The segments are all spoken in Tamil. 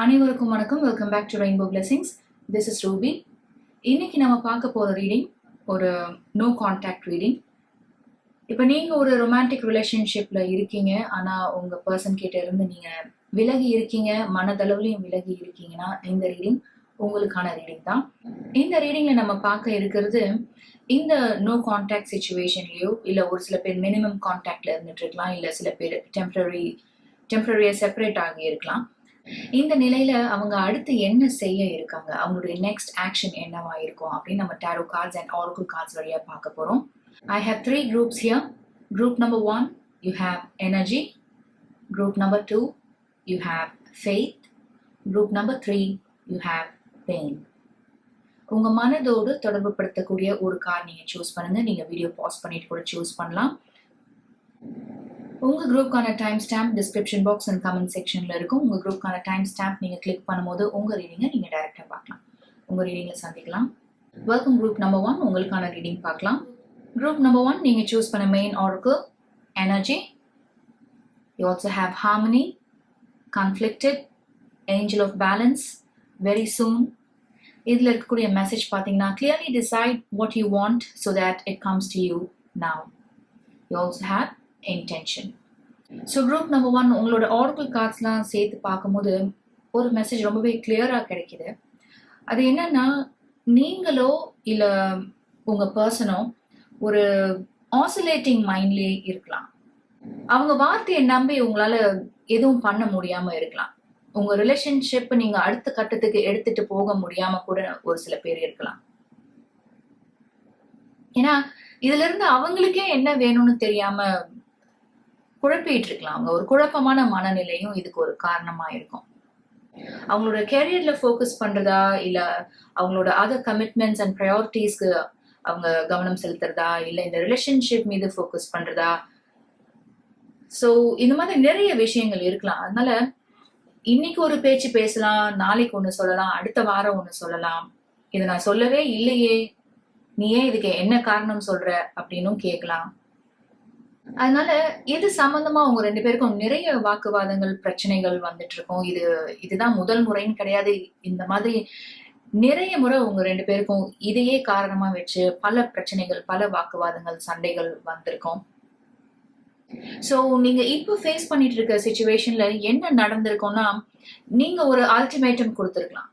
அனைவருக்கும் வணக்கம். Welcome back to Rainbow Blessings. This is Ruby. இன்னைக்கு நம்ம பார்க்க போகிற ரீடிங் ஒரு நோ கான்டாக்ட் ரீடிங். இப்போ நீங்கள் ஒரு ரொமான்டிக் ரிலேஷன்ஷிப்பில் இருக்கீங்க, ஆனால் உங்கள் பர்சன் கிட்ட இருந்து நீங்கள் விலகி இருக்கீங்க, மனதளவுலையும் விலகி இருக்கீங்கன்னா இந்த ரீடிங் உங்களுக்கான ரீடிங் தான். இந்த ரீடிங்கில் நம்ம பார்க்க இருக்கிறது இந்த நோ கான்டாக்ட் சுச்சுவேஷன்லேயோ இல்லை ஒரு சில பேர் மினிமம் கான்டாக்டில் இருந்துட்டு இருக்கலாம், இல்லை சில பேர் டெம்பரரியாக செப்பரேட் ஆகி இருக்கலாம். இந்த நிலையில அவங்க அடுத்து என்ன செய்ய இருக்காங்க, அவங்களுடைய நெக்ஸ்ட் ஆக்ஷன் என்னவா இருக்கும் அப்படின்னு நம்ம tarot cards and oracle cards வழியா பார்க்க போறோம். I have 3 groups here. Group number 1, you have energy. Group number 2, you have faith. Group number 3, you have pain. உங்க மனதோடு தொடர்பு படுத்தக்கூடிய ஒரு கார்டு நீங்க சூஸ் பண்ணுங்க. நீங்க வீடியோ பாஸ் பண்ணிட்டு கூட சூஸ் பண்ணலாம். உங்க குரூப்கான time stamp description box and comment செக்ஷன்ல இருக்கும். உங்க குரூப்கான டைம் ஸ்டாம்ப் நீங்க கிளிக் பண்ணும்போது உங்க ரீடிங்கை நீங்க டைரக்டா பார்க்கலாம். உங்க ரீடிங்ல சந்திக்கலாம். Welcome group number 1. உங்களுக்கான ரீடிங் பார்க்கலாம். குரூப் நம்பர் 1 நீங்க சூஸ் பண்ண main oracle energy. You also have harmony, conflicted, angel of balance, very soon. இதுல இருக்கக்கூடிய மெசேஜ் பார்த்தீங்கன்னா clearly decide what you want so that it comes to you now. You also have intention. So group number 1 உங்களோட ஆரக்கிள் கார்ட்ஸ்லாம் சேர்த்து பார்க்கும்போது ஒரு மெசேஜ் ரொம்பவே கிளியராக கிடைக்குது. அது என்னன்னா, நீங்களோ இல்லை உங்கள் பர்சனோ ஒரு ஆசிலேட்டிங் மைண்ட்லேயே இருக்கலாம். அவங்க வார்த்தையை நம்பி உங்களால் எதுவும் பண்ண முடியாமல் இருக்கலாம். உங்கள் ரிலேஷன்ஷிப் நீங்கள் அடுத்த கட்டத்துக்கு எடுத்துட்டு போக முடியாமல் கூட ஒரு சில பேர் இருக்கலாம். ஏன்னா இதுல இருந்து அவங்களுக்கே என்ன வேணும்னு தெரியாம குழப்பிட்டு இருக்கலாம். அவங்க ஒரு குழப்பமான மனநிலையும் இதுக்கு ஒரு காரணமா இருக்கும். அவங்களோட கேரியர்ல ஃபோக்கஸ் பண்றதா, இல்ல அவங்களோட அதர் கமிட்மெண்ட்ஸ் அண்ட் ப்ரையாரிட்டிஸ்க்கு அவங்க கவனம் செலுத்துறதா, இல்ல இந்த ரிலேஷன்ஷிப் மீது ஃபோக்கஸ் பண்றதா. ஸோ இந்த மாதிரி நிறைய விஷயங்கள் இருக்கலாம். அதனால இன்னைக்கு ஒரு பேச்சு பேசலாம், நாளைக்கு ஒண்ணு சொல்லலாம், அடுத்த வாரம் ஒண்ணு சொல்லலாம். இதை நான் சொல்லவே இல்லையே, நீ ஏன் இதுக்கு என்ன காரணம் சொல்ற அப்படின்னும் கேட்கலாம். அதனால இது சம்பந்தமா அவங்க 2 பேருக்கும் நிறைய வாக்குவாதங்கள், பிரச்சனைகள் வந்துட்டு இருக்கும். இதுதான் முதல் முறைன்னு கிடையாது. இந்த மாதிரி நிறைய முறை உங்க 2 பேருக்கும் இதையே காரணமா வச்சு பல பிரச்சனைகள், பல வாக்குவாதங்கள், சண்டைகள் வந்திருக்கும். ஸோ நீங்க இப்போ ஃபேஸ் பண்ணிட்டு இருக்க சிச்சுவேஷன்ல என்ன நடந்திருக்கும்னா, நீங்க ஒரு அல்டிமேட்டம் கொடுத்துருக்கலாம்.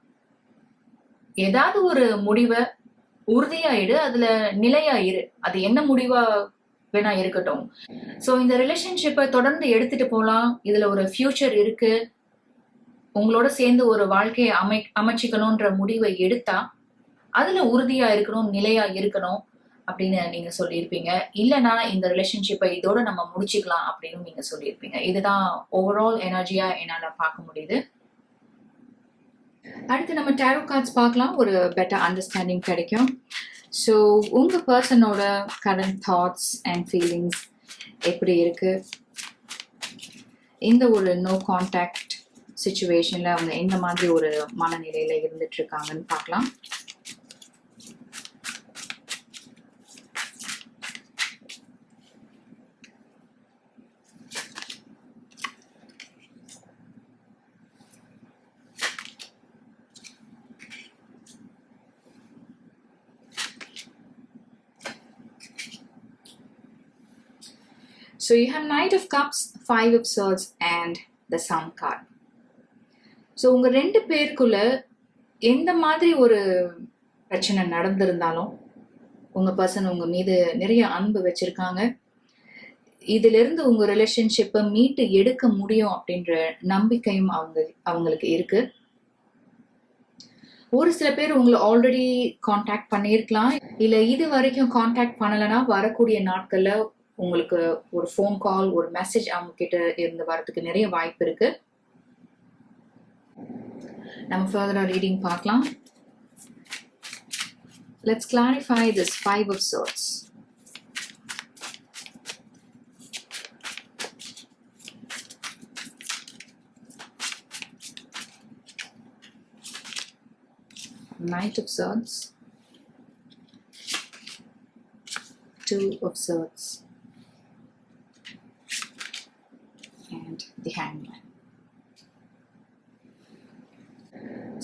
ஏதாவது ஒரு முடிவை உறுதியாயிடு, அதுல நிலையாயிரு. அது என்ன முடிவா வேணா இருக்கட்டும். ஸோ இந்த ரிலேஷன்ஷிப்பை தொடர்ந்து எடுத்துட்டு போகலாம். இதுல ஒரு ஃபியூச்சர் இருக்கு. உங்களோட சேர்ந்து ஒரு வாழ்க்கையை அமைச்சிக்கணும்ன்ற முடிவை எடுத்தா அதுல உறுதியா இருக்கணும், நிலையா இருக்கணும் அப்படின்னு நீங்க சொல்லியிருப்பீங்க. இல்லைன்னா இந்த ரிலேஷன்ஷிப்பை இதோட நம்ம முடிச்சுக்கலாம் அப்படின்னு நீங்க சொல்லியிருப்பீங்க. இதுதான் ஓவரால் எனர்ஜியா என்னால பார்க்க முடியுது. அடுத்து நம்ம டாரோ கார்ட்ஸ் பார்க்கலாம், ஒரு பெட்டர் அண்டர்ஸ்டாண்டிங் கிடைக்கும். ஸோ உங்கள் பர்சனோட கரண்ட் தாட்ஸ் அண்ட் ஃபீலிங்ஸ் எப்படி இருக்கு, இந்த ஒரு நோ கான்டாக்ட் சுச்சுவேஷனில் அவங்க எந்த மாதிரி ஒரு மனநிலையில் இருந்துட்டு இருக்காங்கன்னு பார்க்கலாம். So you have Knight of Cups, 5 of Swords and the Sun card. So உங்க 2 பேருக்குள்ள எந்த மாதிரி ஒரு பிரச்சனை நடந்திருந்தாலும் உங்க பர்சன் உங்க மீது நிறைய அன்பு வச்சிருக்காங்க. இதுல இருந்து உங்க ரிலேஷன்ஷிப்பை மீட்டு எடுக்க முடியும் அப்படின்ற நம்பிக்கையும் அவங்களுக்கு இருக்கு. ஒரு சில பேர் உங்களை ஆல்ரெடி கான்டாக்ட் பண்ணியிருக்கலாம், இல்லை இது வரைக்கும் கான்டாக்ட் பண்ணலைன்னா வரக்கூடிய நாட்கள்ல உங்களுக்கு ஒரு ஃபோன் கால், ஒரு மெசேஜ் அவங்க கிட்ட இருந்து வரதுக்கு நிறைய வாய்ப்பு இருக்கு. நம்ம ஃபர்தரா ரீடிங் பார்க்கலாம். Let's clarify this 5 of Swords. Knight of Swords, 2 of Swords and the Hangman.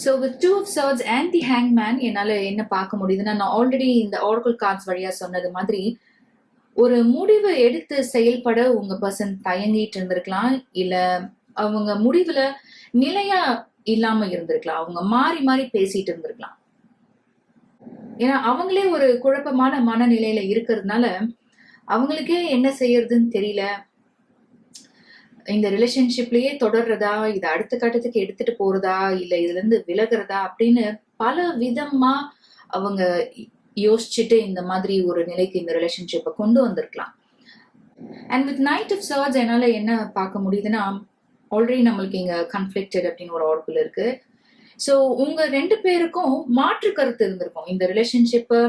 So with two of swords and the ஹேங்மேன் என்னால் என்ன பார்க்க முடியுதுன்னா, நான் ஆல்ரெடி இந்த ஆரக்கிள் கார்ட்ஸ் வழியாக சொன்னது மாதிரி ஒரு முடிவு எடுத்து செயல்பட உங்க பர்சன் தயங்கிட்டு இருந்திருக்கலாம். இல்ல அவங்க முடிவுல நிலையா இல்லாம இருந்திருக்கலாம். அவங்க மாறி மாறி பேசிட்டு இருந்திருக்கலாம். ஏன்னா அவங்களே ஒரு குழப்பமான மனநிலையில இருக்கிறதுனால அவங்களுக்கே என்ன செய்யறதுன்னு தெரியல. இந்த ரிலேஷன்ஷிப்லயே தொடர்றதா, இதை அடுத்த கட்டத்துக்கு எடுத்துட்டு போறதா, இல்ல இதுல இருந்து விலகுறதா அப்படின்னு பல விதமா அவங்க யோசிச்சுட்டு இந்த மாதிரி ஒரு நிலைக்கு இந்த ரிலேஷன்ஷிப்பை கொண்டு வந்திருக்கலாம். And with knight of swords என்னால என்ன பார்க்க முடியுதுன்னா, ஆல்ரெடி நம்மளுக்கு இங்க கன்ஃப்ளிக்டட் அப்படின்னு ஒரு ஆர்டிகல் இருக்கு. ஸோ உங்க 2 பேருக்கும் மாற்று கருத்து இருந்திருக்கும். இந்த ரிலேஷன்ஷிப்பை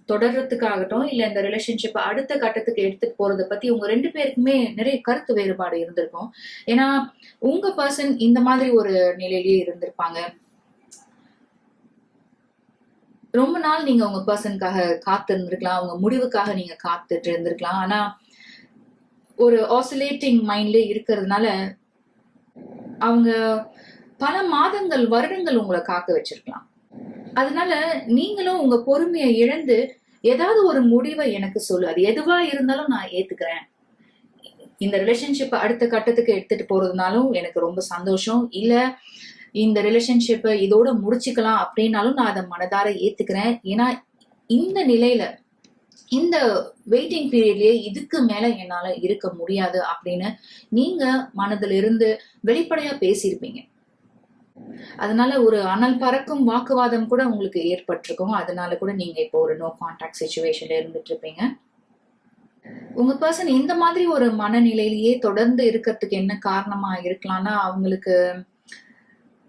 தொடர்றதுக்காகட்டும், இல்ல இந்த ரிலேஷன்ஷிப்பை அடுத்த கட்டத்துக்கு எடுத்துட்டு போறதை பத்தி உங்க 2 பேருக்குமே நிறைய கருத்து வேறுபாடு இருந்திருக்கும். ஏன்னா உங்க பர்சன் இந்த மாதிரி ஒரு நிலையிலேயே இருந்திருப்பாங்க. ரொம்ப நாள் நீங்க உங்க பர்சனுக்காக காத்து இருந்திருக்கலாம், அவங்க முடிவுக்காக நீங்க காத்துட்டு இருந்திருக்கலாம். ஆனா ஒரு ஆசிலேட்டிங் மைண்ட்ல இருக்கிறதுனால அவங்க பல மாதங்கள், வருடங்கள் உங்களை காக்க வச்சிருக்கலாம். அதனால நீங்களும் உங்க பொறுமையை இழந்து ஏதாவது ஒரு முடிவை எனக்கு சொல்லு, அது எதுவா இருந்தாலும் நான் ஏத்துக்கிறேன், இந்த ரிலேஷன்ஷிப்பை அடுத்த கட்டத்துக்கு எடுத்துட்டு போறதுனாலும் எனக்கு ரொம்ப சந்தோஷம், இல்ல இந்த ரிலேஷன்ஷிப்பை இதோட முடிச்சுக்கலாம் அப்படின்னாலும் நான் அதை மனதார ஏத்துக்கிறேன். ஏன்னா இந்த நிலையில, இந்த வெயிட்டிங் பீரியட்லயே இதுக்கு மேல என்னால இருக்க முடியாது அப்படின்னு நீங்க மனதில் இருந்து வெளிப்படையா பேசியிருப்பீங்க. அதனால ஒரு அனல் பறக்கும் வாக்குவாதம் கூட உங்களுக்கு ஏற்பட்டிருக்கும். அதனால கூட நீங்க இப்போ ஒரு நோ கான்டாக்ட் சிச்சுவேஷன்ல இருந்துட்டு இருப்பீங்க. உங்க பர்சன் இந்த மாதிரி ஒரு மனநிலையிலேயே தொடர்ந்து இருக்கிறதுக்கு என்ன காரணமா இருக்கலாம்னா, அவங்களுக்கு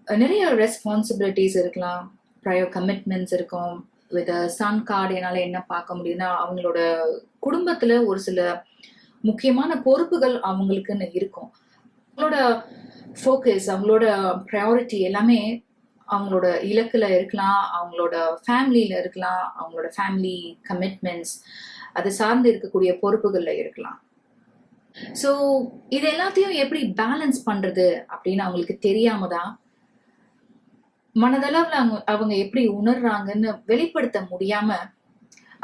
நிறைய ரெஸ்பான்சிபிலிட்டிஸ் இருக்கலாம், ப்ரையர் கமிட்மெண்ட்ஸ் இருக்கும். வித் சன் கார்டு என்னால என்ன பார்க்க முடியுதுன்னா, அவங்களோட குடும்பத்துல ஒரு சில முக்கியமான பொறுப்புகள் அவங்களுக்குன்னு இருக்கும். அவங்களோட ஃபோக்கஸ், அவங்களோட ப்ரையாரிட்டி எல்லாமே அவங்களோட இலக்குல இருக்கலாம், அவங்களோட ஃபேமிலியில இருக்கலாம், அவங்களோட ஃபேமிலி கமிட்மெண்ட்ஸ் அது சார்ந்து இருக்கக்கூடிய பொறுப்புகள்ல இருக்கலாம். ஸோ இது எல்லாத்தையும் எப்படி பேலன்ஸ் பண்றது அப்படின்னு அவங்களுக்கு தெரியாம தான் மனதளவுல அவங்க எப்படி உணர்றாங்கன்னு வெளிப்படுத்த முடியாம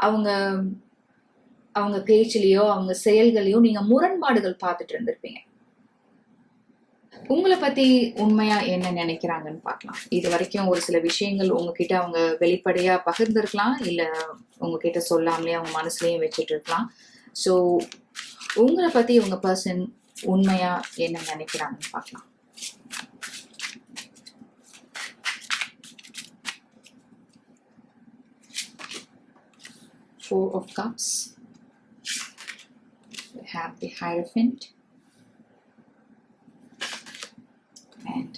அவங்க அவங்க பேச்சிலேயோ அவங்க செயல்களையோ நீங்க முரண்பாடுகள் பார்த்துட்டு இருந்திருப்பீங்க. உங்களை பத்தி உண்மையா என்ன நினைக்கிறாங்கன்னு பார்க்கலாம். இது வரைக்கும் ஒரு சில விஷயங்கள் உங்ககிட்ட அவங்க வெளிப்படையா பகிர்ந்திருக்கலாம், இல்ல உங்ககிட்ட சொல்லாமலே அவங்க மனசுலயும் வச்சுட்டு இருக்கலாம். ஸோ உங்களை பத்தி உங்க பர்சன் உண்மையா என்ன நினைக்கிறாங்கன்னு பார்க்கலாம். Four of Cups. We have the Hierophant and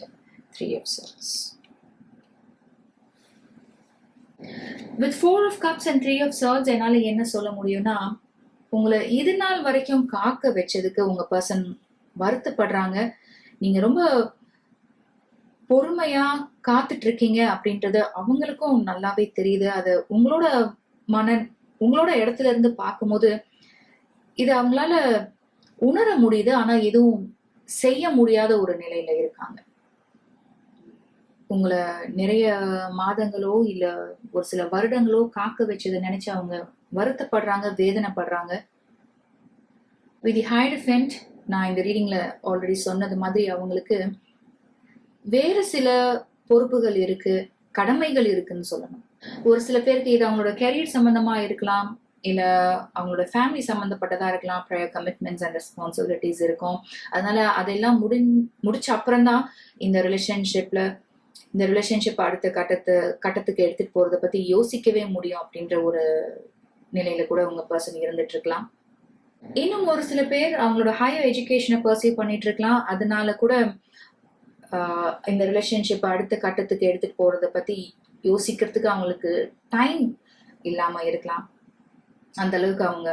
Three of Swords. With Four of Cups and Three of Swords என்னால என்ன சொல்ல முடியும்னா, உங்களை இது நாள் வரைக்கும் காக்க வச்சதுக்கு உங்க பர்சன் வருத்தப்படுறாங்க. நீங்க ரொம்ப பொறுமையா காத்துட்டு இருக்கீங்க அப்படின்றது அவங்களுக்கும் நல்லாவே தெரியுது. அது உங்களோட இடத்துல இருந்து பார்க்கும்போது இது அவங்களால உணர முடியுது. ஆனா எதுவும் செய்ய முடியாத ஒரு நிலையில இருக்காங்க. உங்களை நிறைய மாதங்களோ இல்ல ஒரு சில வருடங்களோ காக்க வச்சதை நினைச்சு அவங்க வருத்தப்படுறாங்க, வேதனைப்படுறாங்க. வித் தி ஹையரஃபென்ட், நான் இந்த ரீடிங்ல ஆல்ரெடி சொன்னது மாதிரி அவங்களுக்கு வேறு சில பொறுப்புகள் இருக்கு, கடமைகள் இருக்குன்னு சொல்லணும். ஒரு சில பேருக்கு இது அவங்களோட கெரியர் சம்பந்தமா இருக்கலாம், இல்ல அவங்களோட ஃபேமிலி சம்பந்தப்பட்டதா இருக்கலாம். ப்ரையர் கமிட்மெண்ட்ஸ் அண்ட் ரெஸ்பான்சிபிலிட்டிஸ் இருக்கும். அதனால அதெல்லாம் முடிச்ச அப்புறம் தான் இந்த ரிலேஷன்ஷிப் அடுத்த கட்டத்துக்கு எடுத்துட்டு போறதை பத்தி யோசிக்கவே முடியும் அப்படின்ற ஒரு நிலையில கூட உங்க பர்சன் இருந்துட்டு இருக்கலாம். இன்னும் ஒரு சில பேர் அவங்களோட ஹையர் எஜுகேஷனை பர்சீவ் பண்ணிட்டு இருக்கலாம். அதனால கூட இந்த ரிலேஷன்ஷிப் அடுத்த கட்டத்துக்கு எடுத்துட்டு போறதை பத்தி யோசிக்கிறதுக்கு அவங்களுக்கு டைம் இல்லாம இருக்கலாம். அந்த அளவுக்கு அவங்க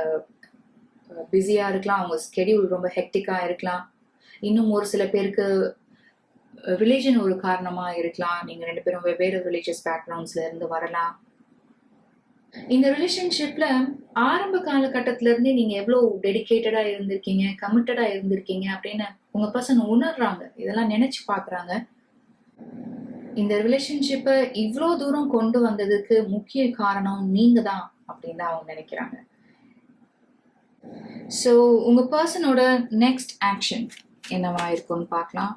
பிஸியா இருக்கலாம், அவங்க ஸ்கெடியூல் ரொம்ப ஹெக்டிக்கா இருக்கலாம். இன்னும் ஒரு சில பேருக்கு ரிலீஜன் ஒரு காரணமா இருக்கலாம். நீங்க 2 பேரும் வெவ்வேறு ரிலீஜியஸ் பேக்ரவுண்ட்ஸ்ல இருந்து வரலாம். இந்த ரிலேஷன்ஷிப்ல ஆரம்ப காலகட்டத்துல இருந்தே நீங்க எவ்வளவு டெடிகேட்டடா இருந்திருக்கீங்க, கமிட்டடா இருந்திருக்கீங்க அப்படின்னு உங்க பர்சன் உணர்றாங்க. இதெல்லாம் நினைச்சு பாக்குறாங்க. இந்த ரிலேஷன்ஷிப்பை இவ்வளோ தூரம் கொண்டு வந்ததுக்கு முக்கிய காரணம் நீங்க தான் அப்படின்னு தான் அவங்க நினைக்கிறாங்க. ஸோ உங்க பர்சனோட நெக்ஸ்ட் ஆக்ஷன் என்னவா இருக்கும்னு பார்க்கலாம்.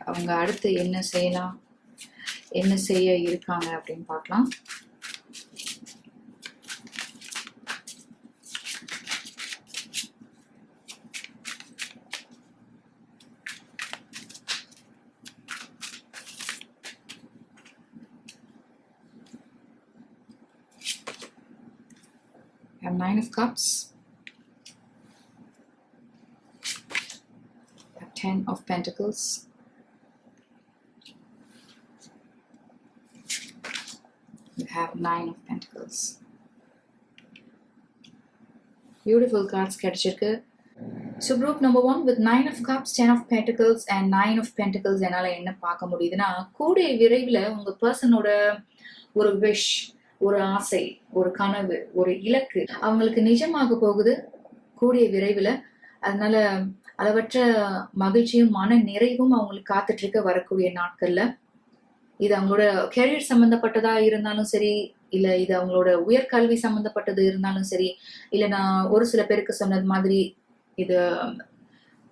அவங்க அடுத்து என்ன செய்யலாம், என்ன செய்ய இருக்காங்க அப்படின்னு பார்க்கலாம். have 9 of Cups, have 10 of Pentacles, you have 9 of Pentacles. Beautiful cards கிடைச்சிருக்கு. So group number 1 with 9 of Cups, 10 of Pentacles and 9 of Pentacles என்னால என்ன பார்க்க முடியுதுன்னா, கூடிய விரைவில் உங்க பர்சனோட ஒரு விஷ், ஒரு ஆசை, ஒரு கனவு, ஒரு இலக்கு அவங்களுக்கு நிஜமாக போகுது கூடிய விரைவில். அதனால அளவற்ற மகிழ்ச்சியும் மன நிறைவும் அவங்களுக்கு காத்துட்டு இருக்க வரக்கூடிய நாட்கள்ல. இது அவங்களோட கெரியர் சம்பந்தப்பட்டதா இருந்தாலும் சரி, இல்ல இது அவங்களோட உயர்கல்வி சம்பந்தப்பட்டது இருந்தாலும் சரி, இல்ல நான் ஒரு சில பேருக்கு சொன்னது மாதிரி இது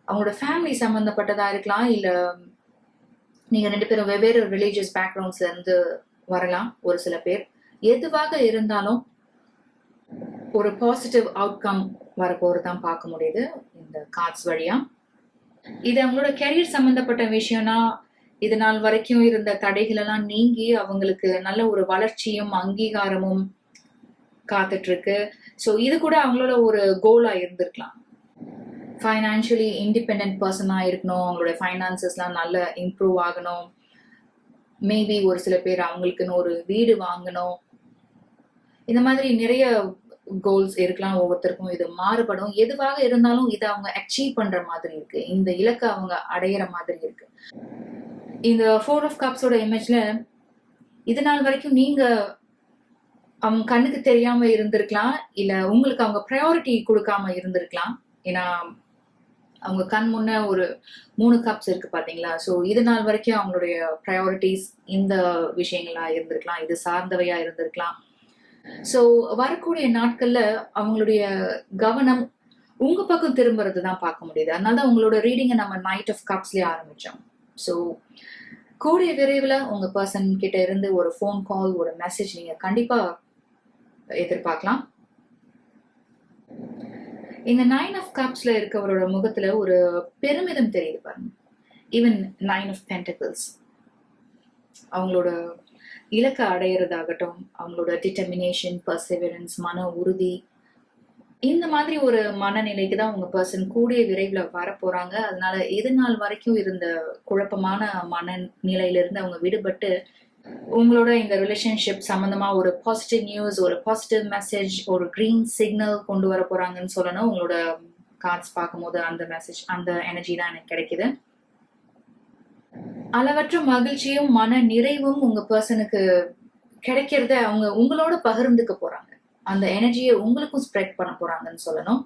அவங்களோட ஃபேமிலி சம்பந்தப்பட்டதா இருக்கலாம், இல்ல நீங்க 2 பேரும் வெவ்வேறு ரிலீஜியஸ் பேக்ரவுண்ட்ஸ்ல இருந்து வரலாம். ஒரு சில பேர் எதுவாக இருந்தாலும் ஒரு பாசிட்டிவ் அவுட்கம் வரப்போறதான் பார்க்க முடியுது இந்த கார்ட்ஸ் வழியா. இது அவங்களோட கெரியர் சம்பந்தப்பட்ட விஷயம்னா, இது நாள் வரைக்கும் இருந்த தடைகள் எல்லாம் நீங்கி அவங்களுக்கு நல்ல ஒரு வளர்ச்சியும் அங்கீகாரமும் காத்துட்டு இருக்கு. ஸோ இது கூட அவங்களோட ஒரு கோலா இருந்திருக்கலாம். ஃபைனான்சியலி இண்டிபெண்ட் பர்சனா இருக்கணும், அவங்களோட ஃபைனான்சஸ்லாம் நல்ல இம்ப்ரூவ் ஆகணும். மேபி ஒரு சில பேர் அவங்களுக்குன்னு ஒரு வீடு வாங்கணும். இந்த மாதிரி நிறைய கோல்ஸ் இருக்கலாம். ஒவ்வொருத்தருக்கும் இது மாறுபடும். எதுவாக இருந்தாலும் இதை அவங்க அச்சீவ் பண்ற மாதிரி இருக்கு, இந்த இலக்கை அவங்க அடையிற மாதிரி இருக்கு. இந்த 4 of Cupsோட இமேஜ்ல இது நாள் வரைக்கும் நீங்க அவங்க கண்ணுக்கு தெரியாம இருந்திருக்கலாம், இல்ல உங்களுக்கு அவங்க ப்ரையாரிட்டி கொடுக்காம இருந்திருக்கலாம். ஏன்னா அவங்க கண் முன்ன ஒரு 3 கப்ஸ் இருக்கு பாத்தீங்களா. ஸோ இது நாள் வரைக்கும் அவங்களுடைய ப்ரையாரிட்டிஸ் இந்த விஷயங்களா இருந்திருக்கலாம், இது சார்ந்தவையா இருந்திருக்கலாம். ஸோ வரக்கூடிய நாட்கள்ல அவங்களுடைய கவனம் உங்க பக்கம் திரும்புறது தான் பார்க்க முடியுது. அதனாலதான் உங்களோட ரீடிங்கை நம்ம நைட் ஆஃப் கப்ஸ்லயே ஆரம்பிச்சோம். ஸோ கூடிய விரைவில் உங்க பர்சன் கிட்ட இருந்து ஒரு ஃபோன் கால், ஒரு மெசேஜ் நீங்க கண்டிப்பா எதிர்பார்க்கலாம். இந்த 9 of Cupsல இருக்கவரோட முகத்துல ஒரு பெருமிதம் தெரியுது பாருங்க. ஈவன் 9 of Pentacles அவங்களோட இலக்கை அடையிறதாகட்டும், அவங்களோட டிட்டர்மினேஷன், பர்செவரன்ஸ், மன உறுதி, இந்த மாதிரி ஒரு மனநிலைக்கு தான் உங்க பர்சன் கூடிய விரைவில் வரப்போறாங்க. அதனால இது நாள் வரைக்கும் இருந்த குழப்பமான மனநிலையிலிருந்து அவங்க விடுபட்டு உங்களோட இந்த ரிலேஷன்ஷிப் சம்பந்தமா ஒரு பாசிட்டிவ் நியூஸ், ஒரு பாசிட்டிவ் மெசேஜ், ஒரு கிரீன் சிக்னல் கொண்டு வர போறாங்கன்னு சொல்லணும். உங்களோட கார்ட்ஸ் பார்க்கும்போது அந்த மெசேஜ், அந்த எனர்ஜி தான் எனக்கு கிடைக்குது. அளவற்ற மகிழ்ச்சியும் மன நிறைவும் உங்க பர்சனுக்கு கிடைக்கிறத அவங்க உங்களோட பகிர்ந்துக்க போறாங்க. அந்த எனர்ஜியை உங்களுக்கும் ஸ்ப்ரெட் பண்ண போறாங்கன்னு சொல்லணும்.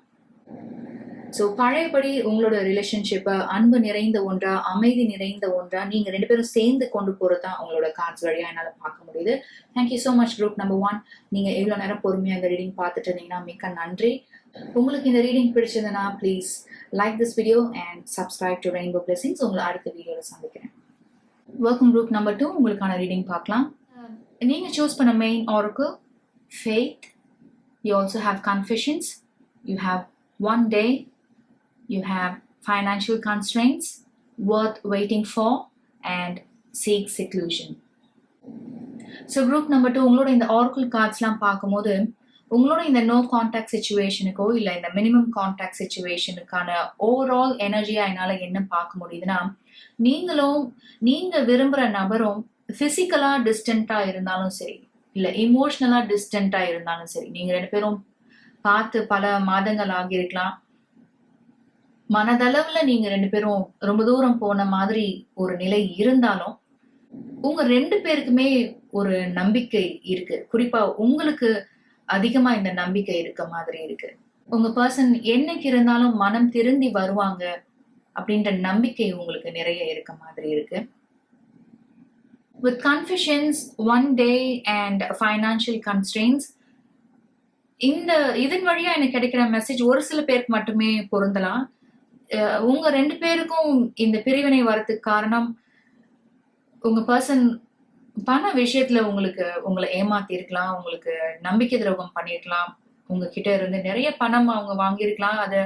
ஸோ பழையபடி உங்களோட ரிலேஷன்ஷிப்பை அன்பு நிறைந்த ஒன்றா, அமைதி நிறைந்த ஒன்றா நீங்க 2 பேரும் சேர்ந்து கொண்டு போறதுதான் உங்களோட கார்ட்ஸ் வழியா என்னால பார்க்க முடியுது. Thank you so much group number 1. நீங்க எவ்வளவு நேரம் பொறுமையா இந்த ரீடிங் பார்த்துட்டு இருந்தீங்கன்னா மிக்க நன்றி. உங்களுக்கு இந்த ரீடிங் பிடிச்சதுன்னா please like this video and subscribe to Rainbow blessings. உங்களை அடுத்த வீடியோவில் சந்திக்கிறேன். Welcome group number 2. உங்களுக்கான ரீடிங் பார்க்கலாம். நீங்க சூஸ் பண்ண main Oracle faith. You also have confessions. You have one day. You have financial constraints, worth waiting for, and seek seclusion. So group number 2, உங்களோட இந்த oracle cardsலாம் பார்க்கும்போது உங்களோட இந்த நோ கான்டாக்ட் சிச்சுவேஷனுக்கோ இல்லை இந்த மினிமம் கான்டாக்ட் சிச்சுவேஷனுக்கான ஓவரால் எனர்ஜியா என்னால் என்ன பார்க்க முடியுதுன்னா, நீங்களும் நீங்க விரும்புகிற நபரும் ஃபிசிக்கலா டிஸ்டன்டா இருந்தாலும் சரி, இல்லை இமோஷனலா டிஸ்டன்டா இருந்தாலும் சரி, நீங்க 2 பேரும் பார்த்து பல மாதங்கள் ஆகியிருக்கலாம். மனதளவுல நீங்க 2 பேரும் ரொம்ப தூரம் போன மாதிரி ஒரு நிலை இருந்தாலும் உங்க 2 பேருக்குமே ஒரு நம்பிக்கை இருக்கு. குறிப்பா உங்களுக்கு அதிகமா இந்த நம்பிக்கை இருக்க மாதிரி இருக்கு. உங்க பர்சன் என்னைக்கு இருந்தாலும் மனம் திருந்தி வருவாங்க அப்படின்ற நம்பிக்கை உங்களுக்கு நிறைய இருக்க மாதிரி இருக்கு. With confusions, one day and financial constraints, இதன் வழியா எனக்கு கிடைக்கிற மெசேஜ் ஒரு சில பேருக்கு மட்டுமே பொருந்தலாம். உங்க 2 பேருக்கும் இந்த பிரிவினை வரதுக்கு காரணம் உங்க பர்சன் பண விஷயத்துல உங்களை ஏமாத்தி இருக்கலாம், உங்களுக்கு நம்பிக்கை துரோகம் பண்ணிருக்கலாம், உங்ககிட்ட இருந்து நிறைய பணம் அவங்க வாங்கியிருக்கலாம், அதை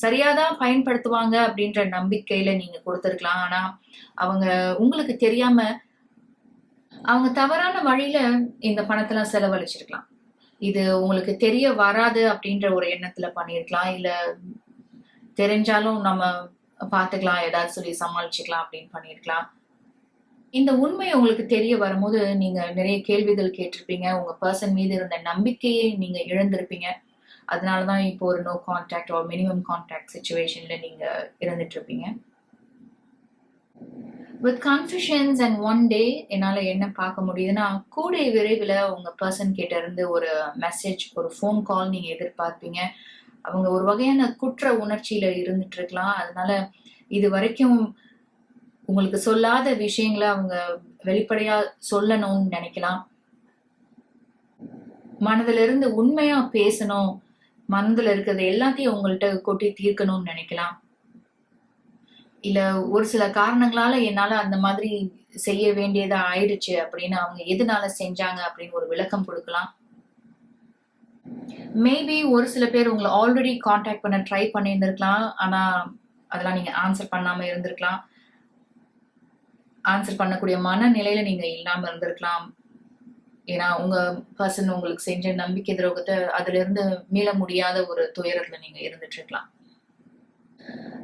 சரியாதான் பயன்படுத்துவாங்க அப்படின்ற நம்பிக்கையில நீங்க கொடுத்திருக்கலாம். ஆனா அவங்க உங்களுக்கு தெரியாம அவங்க தவறான வழியில இந்த பணத்தெல்லாம் செலவழிச்சிருக்கலாம். இது உங்களுக்கு தெரிய வராது அப்படின்ற ஒரு எண்ணத்துல பண்ணிருக்கலாம், இல்ல தெரிஞ்சாலும் நம்ம பாத்துக்கலாம், ஏதாவது சொல்லி சமாளிச்சுக்கலாம் அப்படின்னு பண்ணிருக்கலாம். இந்த உண்மை உங்களுக்கு தெரிய வரும்போது நீங்க நிறைய கேள்விகள் கேட்டிருப்பீங்க, உங்க பர்சன் மீது இருந்த நம்பிக்கையை நீங்க இழந்திருப்பீங்க. அதனாலதான் இப்போ ஒரு நோ கான்டாக்ட் ஒரு மினிமம் கான்டாக்ட் சிச்சுவேஷன்ல நீங்க இருந்துட்டு இருப்பீங்க. With confusions and one day என்னால என்ன பார்க்க முடியுதுன்னா, கூடிய விரைவில் உங்க பர்சன் கிட்ட இருந்து ஒரு மெசேஜ், ஒரு ஃபோன் கால் நீங்க எதிர்பார்ப்பீங்க. அவங்க ஒரு வகையான குற்ற உணர்ச்சியில இருந்துட்டு இருக்கலாம். அதனால இது வரைக்கும் உங்களுக்கு சொல்லாத விஷயங்களை அவங்க வெளிப்படையா சொல்லணும்னு நினைக்கலாம். மனதுல இருந்து உண்மையா பேசணும், மனதுல இருக்கிறது எல்லாத்தையும் உங்கள்கிட்ட கொட்டி தீர்க்கணும்னு நினைக்கலாம். இல்ல ஒரு சில காரணங்களால என்னால அந்த மாதிரி செய்ய வேண்டியதா ஆயிடுச்சு அப்படின்னு அவங்க எதனால செஞ்சாங்க அப்படின்னு ஒரு விளக்கம் கொடுக்கலாம். மேபி ஒரு சில பேர் உங்களை ஆல்ரெடி கான்டாக்ட் பண்ண ட்ரை பண்ணியிருந்திருக்கலாம், ஆனா அதெல்லாம் நீங்க ஆன்சர் பண்ணாம இருந்திருக்கலாம். ஆன்சர் பண்ணக்கூடிய மனநிலையில நீங்க இல்லாம இருந்திருக்கலாம். ஏன்னா உங்க பர்சன் உங்களுக்கு செஞ்ச நம்பிக்கை துரோகத்தை அதுல இருந்து மீள முடியாத ஒரு துயரத்துல நீங்க இருந்துட்டு இருக்கலாம்.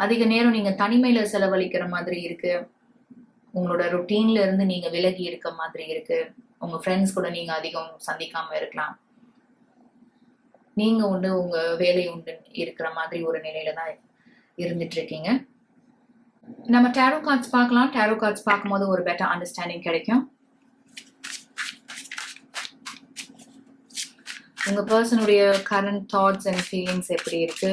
அதிக நேரம் நீங்க தனிமையில செலவழிக்கிற மாதிரி இருக்கு, உங்களோட ரொட்டீன்ல இருந்து நீங்க விலகி இருக்க மாதிரி இருக்கு, உங்க ஃப்ரெண்ட்ஸ் கூட நீங்க அதிகம் சந்திக்காம இருக்கலாம், நீங்க உண்டு உங்க வேலை உண்டு இருக்கிற மாதிரி ஒரு நிலையில தான் இருந்துட்டு இருக்கீங்க. நம்ம டேரோ கார்ட்ஸ் பார்க்கலாம். டேரோ கார்ட்ஸ் பார்க்கும்போது ஒரு பெட்டர் அண்டர்ஸ்டாண்டிங் கிடைக்கும். உங்க பர்சனுடைய கரண்ட் தாட்ஸ் அண்ட் ஃபீலிங்ஸ் எப்படி இருக்கு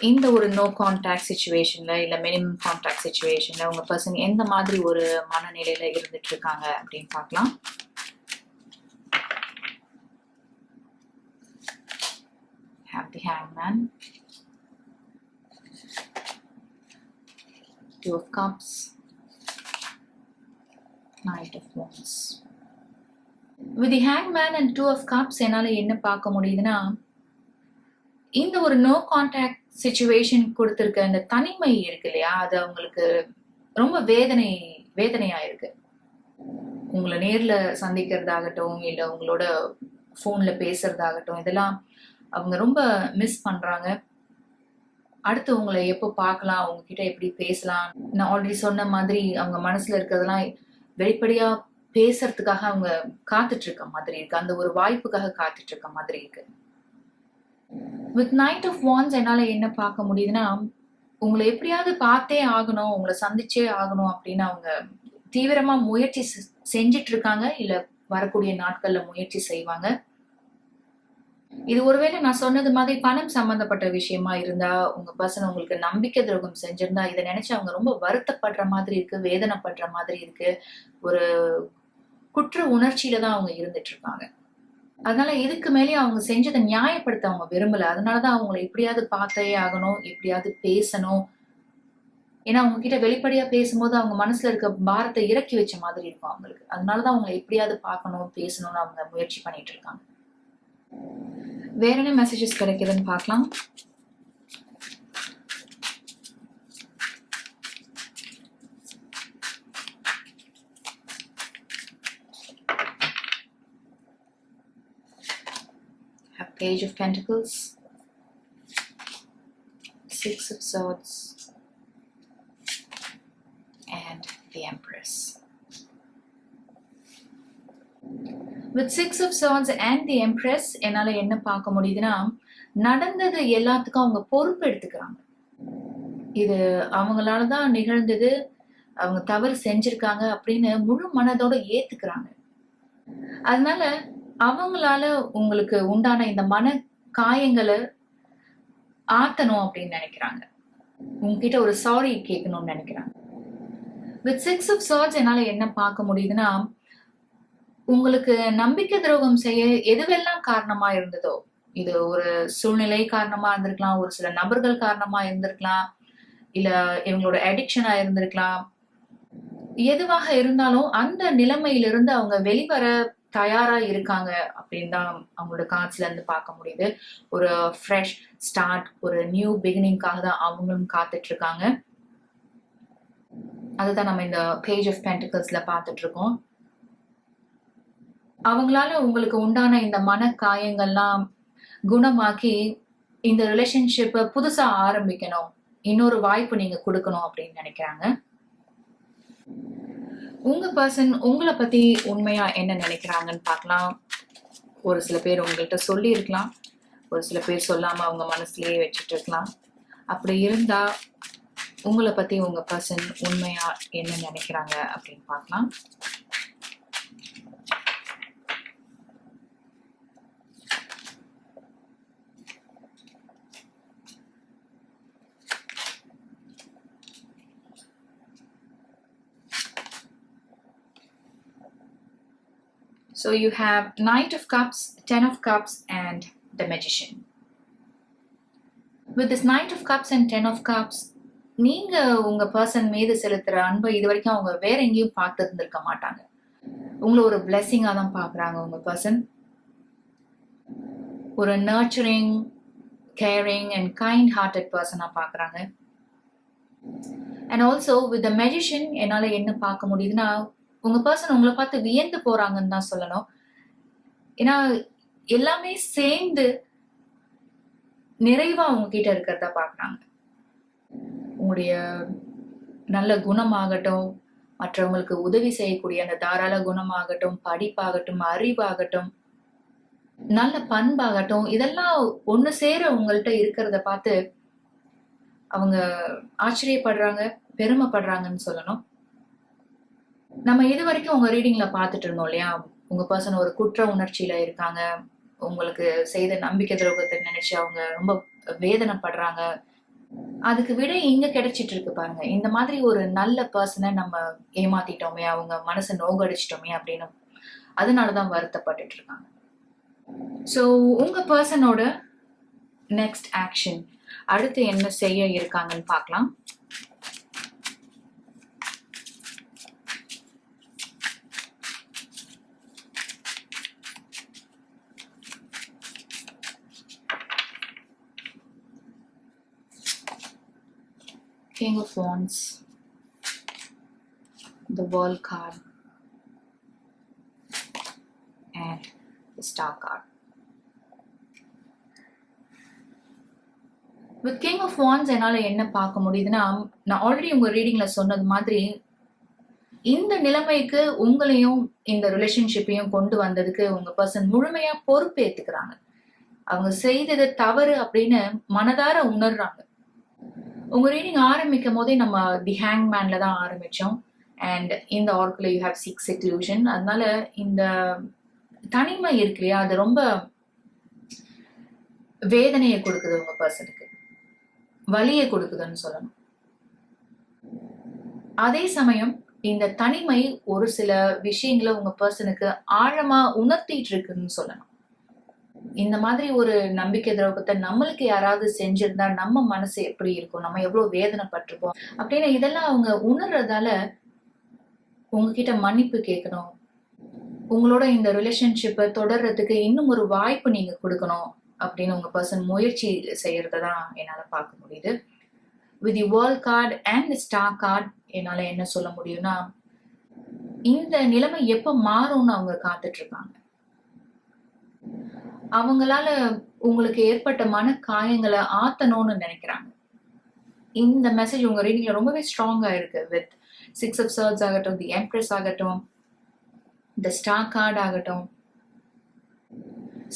இந்த ஒரு நோ கான்டாக்ட் சிச்சுவேஷன்ல, இல்ல மினிமம் கான்டாக்ட் சிச்சுவேஷன்ல உங்க பர்சன் எந்த மாதிரி ஒரு மனநிலையில இருந்துட்டு இருக்காங்க அப்படின்னு பார்க்கலாம். Have the Hangman, Two of Cups, Knight of Wands. With the Hangman and Two of Cups என்னால என்ன பார்க்க முடியுதுன்னா, இந்த ஒரு நோ கான்டாக்ட் சிச்சுவேஷன் கொடுத்திருக்க இந்த தனிமை இருக்கு இல்லையா, அது அவங்களுக்கு ரொம்ப வேதனையா இருக்கு. உங்களை நேர்ல சந்திக்கிறதாகட்டும், இல்ல உங்களோட போன்ல பேசுறதாகட்டும், இதெல்லாம் அவங்க ரொம்ப மிஸ் பண்றாங்க. அடுத்து உங்களை எப்போ பார்க்கலாம், உங்ககிட்ட எப்படி பேசலாம், நான் ஆல்ரெடி சொன்ன மாதிரி அவங்க மனசுல இருக்கிறதெல்லாம் வெளிப்படையா பேசுறதுக்காக அவங்க காத்துட்டு இருக்க மாதிரி இருக்கு, அந்த ஒரு வாய்ப்புக்காக காத்துட்டு இருக்க மாதிரி இருக்கு. வித் நைட் ஆஃப் வாண்ட்ஸ் என்னால என்ன பார்க்க முடியுதுன்னா, உங்களை எப்படியாவது பார்த்தே ஆகணும், உங்களை சந்திச்சே ஆகணும் அப்படின்னு அவங்க தீவிரமா முயற்சி செஞ்சிட்டு இருக்காங்க, இல்ல வரக்கூடிய நாட்கள்ல முயற்சி செய்வாங்க. இது ஒருவேளை நான் சொன்னது மாதிரி பணம் சம்பந்தப்பட்ட விஷயமா இருந்தா, உங்க பர்சன் உங்களுக்கு நம்பிக்கை துரோகம் செஞ்சிருந்தா, இதை நினைச்சு அவங்க ரொம்ப வருத்தப்படுற மாதிரி இருக்கு, வேதனைப்படுற மாதிரி இருக்கு, ஒரு குற்ற உணர்ச்சியில தான் அவங்க இருந்துட்டு இருக்காங்க. அதனால இதுக்கு மேலே அவங்க செஞ்சதை நியாயப்படுத்த அவங்க விரும்பல. அதனாலதான் அவங்களை எப்படியாவது பார்த்தே ஆகணும், எப்படியாவது பேசணும். ஏன்னா அவங்க கிட்ட வெளிப்படையா பேசும்போது அவங்க மனசுல இருக்க பாரத்தை இறக்கி வச்ச மாதிரி இருக்கும் அவங்களுக்கு. அதனாலதான் அவங்களை எப்படியாவது பார்க்கணும், பேசணும்னு அவங்க முயற்சி பண்ணிட்டு இருக்காங்க. வேற என்ன மெசேஜஸ் கிடைக்குதுன்னு பார்க்கலாம். Page of Pentacles, Six of Swords, and the Empress. With Six of Swords and the Empress என்னால என்ன பார்க்க முடியுதுன்னா, நடந்தது எல்லாத்துக்கும் அவங்க பொறுப்பு எடுத்துக்கிறாங்க. இது அவங்களாலதான் நிகழ்ந்தது, அவங்க தவறு செஞ்சிருக்காங்க அப்படின்னு முழு மனதோட ஏத்துக்கிறாங்க. அதனால அவங்களால உங்களுக்கு உண்டான இந்த மன காயங்களை ஆத்தணும் அப்படின்னு நினைக்கிறாங்க. உங்ககிட்ட ஒரு சாரி கேட்கணும்னு நினைக்கிறாங்க. வித் 6 ஆஃப் swords என்னால என்ன பார்க்க முடியுதுன்னா, உங்களுக்கு நம்பிக்கை துரோகம் செய்ய எதுவெல்லாம் காரணமா இருந்ததோ, இது ஒரு சூழ்நிலை காரணமா இருந்திருக்கலாம், ஒரு சில நபர்கள் காரணமா இருந்திருக்கலாம், இல்ல இவங்களோட அடிக்ஷனா இருந்திருக்கலாம். எதுவாக இருந்தாலும் அந்த நிலைமையிலிருந்து அவங்க வெளிவர தயாரா இருக்காங்க அப்படின்னு தான் அவங்களோட கார்ட்ஸ்ல இருந்து பார்க்க முடியுது. ஒரு ஃப்ரெஷ் ஸ்டார்ட், ஒரு நியூ பிகினிங்காக தான் அவங்களும் காத்துட்டு இருக்காங்க. அதுதான் நம்ம இந்த பேஜ் ஆஃப் பென்டிகல்ஸ்ல பார்த்துட்டு இருக்கோம். அவங்களால உங்களுக்கு உண்டான இந்த மன காயங்கள்லாம் குணமாக்கி இந்த ரிலேஷன்ஷிப்பை புதுசா ஆரம்பிக்கணும், இன்னொரு வாய்ப்பு நீங்க கொடுக்கணும் அப்படின்னு நினைக்கிறாங்க. உங்க பர்சன் உங்களை பத்தி உண்மையா என்ன நினைக்கிறாங்கன்னு பார்க்கலாம். ஒரு சில பேர் உங்கள்கிட்ட சொல்லி இருக்கலாம், ஒரு சில பேர் சொல்லாம அவங்க மனசுலயே வச்சுட்டு இருக்கலாம். அப்படி இருந்தா உங்களை பத்தி உங்க பர்சன் உண்மையா என்ன நினைக்கிறாங்க அப்படின்னு பார்க்கலாம். So you have Knight of Cups, Ten of Cups and the Magician. With this Knight of Cups and Ten of Cups, நீங்க உங்க பர்சன் மீது செலுத்துற அன்பை இது வரைக்கும் அவங்க வேற எங்கேயும் பார்த்து இருந்திருக்க மாட்டாங்க. உங்களை ஒரு பிளெஸிங்கா தான் பாக்குறாங்க உங்க பர்சன். ஒரு nurturing, caring and kind hearted பர்சனா பாக்குறாங்க. And also with the magician என்னால என்ன பார்க்க முடியுதுன்னா, உங்க பர்சன் உங்களை பார்த்து வியந்து போறாங்கன்னு தான் சொல்லணும். ஏன்னா எல்லாமே சேர்ந்து நிறைவா உங்ககிட்ட இருக்கிறதா பாக்குறாங்க. உங்களுடைய நல்ல குணமாகட்டும், மற்றவங்களுக்கு உதவி செய்யக்கூடிய அந்த தாராள குணமாகட்டும், படிப்பாகட்டும், அறிவாகட்டும், நல்ல பண்பாகட்டும், இதெல்லாம் ஒண்ணு சேர உங்கள்கிட்ட இருக்கிறத பார்த்து அவங்க ஆச்சரியப்படுறாங்க, பெருமைப்படுறாங்கன்னு சொல்லணும். நம்ம இது வரைக்கும் உங்க ரீடிங்ல பார்த்துட்டு இருந்தோம் இல்லையா, உங்க பர்சன் ஒரு குற்ற உணர்ச்சியில இருக்காங்க, உங்களுக்கு செய்த நம்பிக்கை துரோகத்தை நினைச்சு அவங்க ரொம்ப வேதனைப்படுறாங்க. அதுக்கு விட இங்க கிடைச்சிட்டு இருக்கு பாருங்க. இந்த மாதிரி ஒரு நல்ல பர்சனை நம்ம ஏமாத்திட்டோமே, அவங்க மனசை நோகடிச்சிட்டோமே அப்படின்னு அதனாலதான் வருத்தப்பட்டுட்டு இருக்காங்க. ஸோ உங்க பர்சனோட நெக்ஸ்ட் ஆக்ஷன், அடுத்து என்ன செய்ய இருக்காங்கன்னு பார்க்கலாம். King of Wands, the World card and the Star card. With King of Wands என்னால என்ன பார்க்க முடியுதுன்னா, நான் ஆல்ரெடி உங்க ரீடிங்ல சொன்னது மாதிரி இந்த நிலைமைக்கு உங்களையும் இந்த ரிலேஷன்ஷிப்பையும் கொண்டு வந்ததுக்கு உங்க பர்சன் முழுமையா பொறுப்பேத்துக்கிறாங்க. அவங்க செய்தது தவறு அப்படின்னு மனதார உணர்றாங்க. உங்க ரீடிங் ஆரம்பிக்கும் போதே நம்ம தி ஹேங்மேன்ல தான் ஆரம்பிச்சோம். அண்ட் இந்த ஆர்க்குல யூ ஹேவ் சீக் செக்லூஷன். அதனால இந்த தனிமை இருக்கு இல்லையா, அது ரொம்ப வேதனையை கொடுக்குது உங்க பர்சனுக்கு, வலியை கொடுக்குதுன்னு சொல்லணும். அதே சமயம் இந்த தனிமை ஒரு சில விஷயங்களை உங்க பர்சனுக்கு ஆழமா உணர்த்திட்டு இருக்குன்னு சொல்லணும். இந்த மாதிரி ஒரு நம்பிக்கை துரோகத்தை நம்மளுக்கு யாராவது செஞ்சிருந்தா நம்ம மனசு எப்படி இருக்கும், நம்ம எவ்வளவு வேதனைப்பட்டிருப்போம் அப்படின்னு இதெல்லாம் அவங்க உணர்றதால உங்ககிட்ட மன்னிப்பு கேட்கணும், உங்களோட இந்த ரிலேஷன்ஷிப்பை தொடர்றதுக்கு இன்னும் ஒரு வாய்ப்பு நீங்க கொடுக்கணும் அப்படின்னு உங்க பர்சன் முயற்சி செய்யறதான் என்னால பார்க்க முடியுது. With the world card and the star card என்னால என்ன சொல்ல முடியும்னா, இந்த நிலைமை எப்ப மாறும்னு அவங்க காத்துட்டு இருக்காங்க. அவங்களால உங்களுக்கு ஏற்பட்ட மன காயங்களை ஆத்தணும்னு நினைக்கிறாங்க. இந்த மெசேஜ் உங்க ரீடிங்ல ரொம்பவே ஸ்ட்ராங்கா இருக்கு. வித் 6 of Swords ஆகட்டும், தி எம்ப்ரஸ் ஆகட்டும், தி ஸ்டார் கார்டு ஆகட்டும்.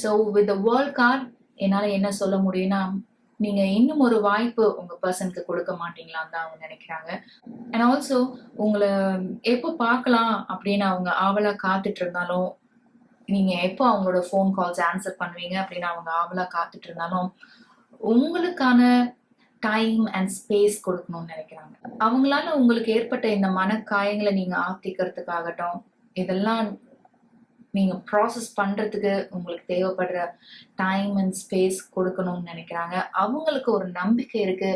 So with the world card என்னால என்ன சொல்ல முடியும்னா, நீங்க இன்னும் ஒரு வாய்ப்பு உங்க பர்சனுக்கு கொடுக்க மாட்டீங்களான்னு தான் அவங்க நினைக்கிறாங்க. அண்ட் ஆல்சோ உங்களை எப்போ பார்க்கலாம் அப்படின்னு அவங்க ஆவலா காத்துட்டு இருந்தாலும், நீங்க எப்போ அவங்களோட ஃபோன் கால்ஸ் ஆன்சர் பண்ணுவீங்க அப்படின்னு அவங்க ஆவலா காத்துட்டு இருந்தாலும், உங்களுக்கான டைம் அண்ட் ஸ்பேஸ் கொடுக்கணும்னு நினைக்கிறாங்க. அவங்களால உங்களுக்கு ஏற்பட்ட இந்த மனக்காயங்களை நீங்க ஆத்திக்கிறதுக்காகட்டும், இதெல்லாம் நீங்க ப்ராசஸ் பண்றதுக்கு உங்களுக்கு தேவைப்படுற டைம் அண்ட் ஸ்பேஸ் கொடுக்கணும்னு நினைக்கிறாங்க. அவங்களுக்கு ஒரு நம்பிக்கை இருக்கு.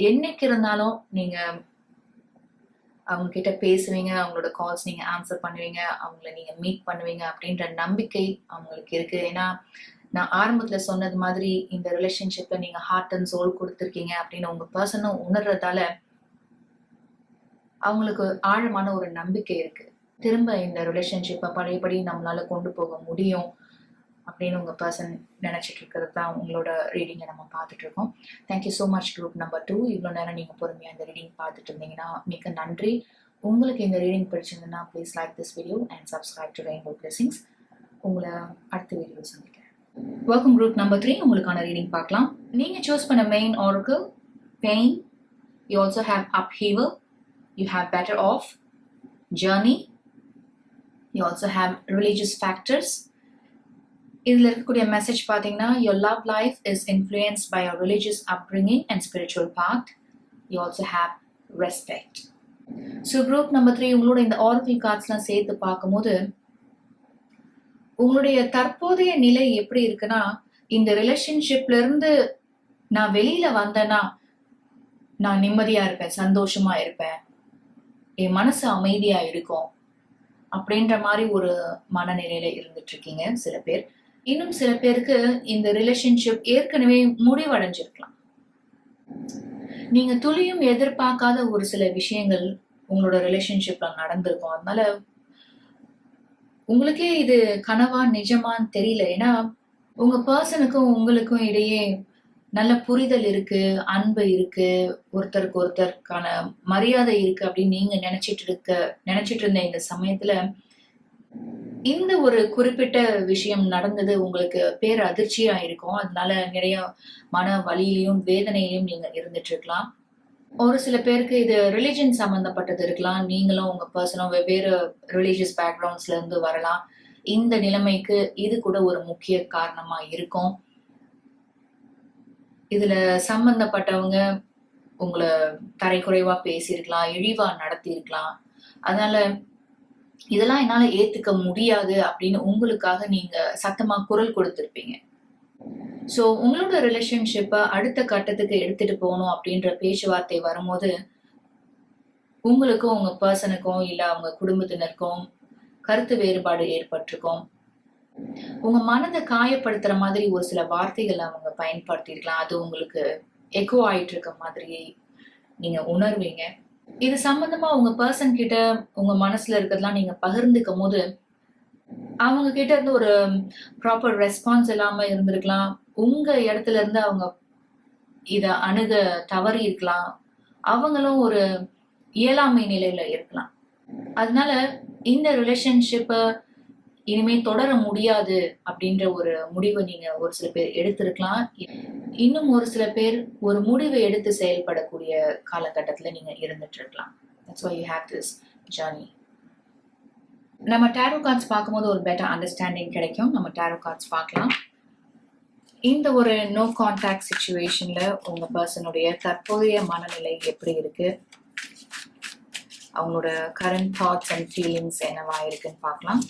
என்னைக்கு இருந்தாலும் நீங்க அவங்க கிட்ட பேசுவீங்க, அவங்களோட கால்ஸ் நீங்க ஆன்சர் பண்ணுவீங்க, அவங்கள நீங்க மீட் பண்ணுவீங்க அப்படின்ற நம்பிக்கை அவங்களுக்கு இருக்கு. ஏன்னா நான் ஆரம்பத்துல சொன்னது மாதிரி இந்த ரிலேஷன்ஷிப்பை நீங்க ஹார்ட் அண்ட் சோல் கொடுத்துருக்கீங்க அப்படின்னு உங்க பர்சனும் உணர்றதால அவங்களுக்கு ஆழமான ஒரு நம்பிக்கை இருக்கு. திரும்ப இந்த ரிலேஷன்ஷிப்பை பழையபடி நம்மளால கொண்டு போக முடியும் அப்படின்னு உங்க பர்சன் நினைச்சிட்டு இருக்கிறது தான் உங்களோட ரீடிங்கை நம்ம பார்த்துட்டு இருக்கோம். Thank you so much group number 2. இவ்வளோ நேரம் நீங்க பொறுமையா இந்த ரீடிங் பார்த்துட்டு இருந்தீங்கன்னா மிக்க நன்றி. உங்களுக்கு இந்த ரீடிங் பிடிச்சிருந்ததுன்னா please like this video and subscribe to Rainbow blessings. உங்களை அடுத்த வீடியோ சந்திக்கிறேன். Welcome group number 3. உங்களுக்கான ரீடிங் பார்க்கலாம். நீங்க சூஸ் பண்ண main Oracle pain. You also have upheaval. You have better off, journey. You also have religious factors. இதில் இருக்கக்கூடிய மெசேஜ் பார்த்தீங்கன்னா your love life is influenced by your religious upbringing and spiritual path. You also have respect. So group number 3 உங்களோட இந்த ஆரக்கிள் கார்ட்ஸ்லாம் சேர்த்து பார்க்கும்போது உங்களுடைய தற்போதைய நிலை எப்படி இருக்குன்னா, இந்த ரிலேஷன்ஷிப்ல இருந்து நான் வெளியில வந்தேன்னா நான் நிம்மதியா இருப்பேன், சந்தோஷமா இருப்பேன், என் மனசு அமைதியா இருக்கும் அப்படின்ற மாதிரி ஒரு மனநிலையில இருந்துட்டு இருக்கீங்க சில பேர். இன்னும் சில பேருக்கு இந்த ரிலேஷன்ஷிப் ஏற்கனவே முடிவடைஞ்சிருக்கலாம். நீங்க துளியும் எதிர்பார்க்காத ஒரு சில விஷயங்கள் உங்களோட ரிலேஷன்ஷிப்ல நடந்திருக்கும். அதனால உங்களுக்கே இது கனவா நிஜமான்னு தெரியல. ஏன்னா உங்க பர்சனுக்கும் உங்களுக்கும் இடையே நல்ல புரிதல் இருக்கு, அன்பு இருக்கு, ஒருத்தருக்கு ஒருத்தருக்கான மரியாதை இருக்கு அப்படின்னு நீங்க நினைச்சிட்டு இருந்த இந்த சமயத்துல இந்த ஒரு குறிப்பிட்ட விஷயம் நடந்தது உங்களுக்கு பேர் அதிர்ச்சியா இருக்கும். அதனால நிறைய மன வலியிலையும் வேதனையிலையும் நீங்க இருந்துட்டு இருக்கலாம். ஒரு சில பேருக்கு இது ரிலிஜன் சம்பந்தப்பட்டது இருக்கலாம். நீங்களும் உங்க பர்சனும் வெவ்வேறு ரிலீஜியஸ் பேக்ரவுண்ட்ஸ்ல இருந்து வரலாம். இந்த நிலைமைக்கு இது கூட ஒரு முக்கிய காரணமா இருக்கும். இதுல சம்பந்தப்பட்டவங்க உங்களை தரைக்குறைவா பேசியிருக்கலாம், இழிவா நடத்தி இருக்கலாம். அதனால இதெல்லாம் என்னால ஏத்துக்க முடியாது அப்படின்னு உங்களுக்காக நீங்க சத்தமா குரல் கொடுத்திருப்பீங்க. ஸோ உங்களோட ரிலேஷன்ஷிப்பை அடுத்த கட்டத்துக்கு எடுத்துட்டு போகணும் அப்படின்ற பேச்சுவார்த்தை வரும்போது உங்களுக்கும் உங்க பர்சனுக்கும் இல்ல அவங்க குடும்பத்தினருக்கும் கருத்து வேறுபாடு ஏற்பட்டிருக்கும். உங்க மனதை காயப்படுத்துற மாதிரி ஒரு சில வார்த்தைகளை அவங்க பயன்படுத்திருக்கலாம். அது உங்களுக்கு எக்கோ ஆயிட்டு இருக்க மாதிரி நீங்க உணர்வீங்க. இது சம்பந்தமா உங்க பர்சன் கிட்ட உங்க மனசுல இருக்கிறதெல்லாம் நீங்க பகிர்ந்துக்கும் போது அவங்க கிட்ட இருந்து ஒரு ப்ராப்பர் ரெஸ்பான்ஸ் இல்லாம இருந்திருக்கலாம். உங்க இடத்துல இருந்து அவங்க இத அணுக தவறி இருக்கலாம். அவங்களும் ஒரு இயலாமை நிலையில இருக்கலாம். அதனால இந்த ரிலேஷன்ஷிப்பை இனிமே தொடர முடியாது அப்படின்ற ஒரு முடிவை நீங்க ஒரு சில பேர் எடுத்திருக்கலாம். இன்னும் ஒரு சில பேர் ஒரு முடிவை எடுத்து செயல்படக்கூடிய காலகட்டத்துல நீங்க இருந்துட்டு இருக்கலாம். That's why you have this journey. நம்ம டேரோ கார்ட்ஸ் பார்க்கும்போது ஒரு பெட்டர் அண்டர்ஸ்டாண்டிங் கிடைக்கும். நம்ம டேரோ கார்ட்ஸ் பார்க்கலாம். இந்த ஒரு நோ கான்டாக்ட் சிச்சுவேஷன்ல உங்க பர்சனுடைய தற்போதைய மனநிலை எப்படி இருக்கு, அவங்களோட கரண்ட் தாட்ஸ் அண்ட் ஃபீலிங்ஸ் என்னவா இருக்குன்னு பார்க்கலாம்.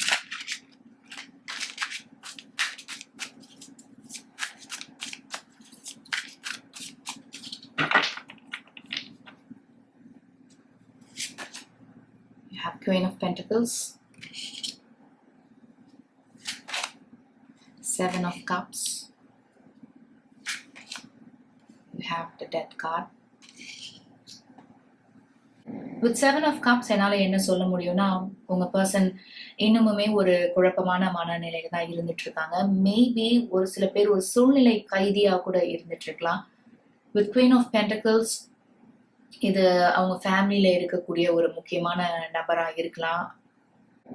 You have Queen of Pentacles, Seven of Cups, you have the Death card. With Seven of Cups என்னால என்ன சொல்ல முடியும்னா, உங்க பர்சன் இன்னுமுமே ஒரு குழப்பமான மனநிலையில தான் இருந்துட்டு இருக்காங்க. மேபி ஒரு சில பேர் ஒரு சூழ்நிலை கைதியா கூட இருந்துட்டு இருக்கலாம். With Queen of Pentacles இது அவங்க ஃபேமிலியில இருக்கக்கூடிய ஒரு முக்கியமான நபரா இருக்கலாம்.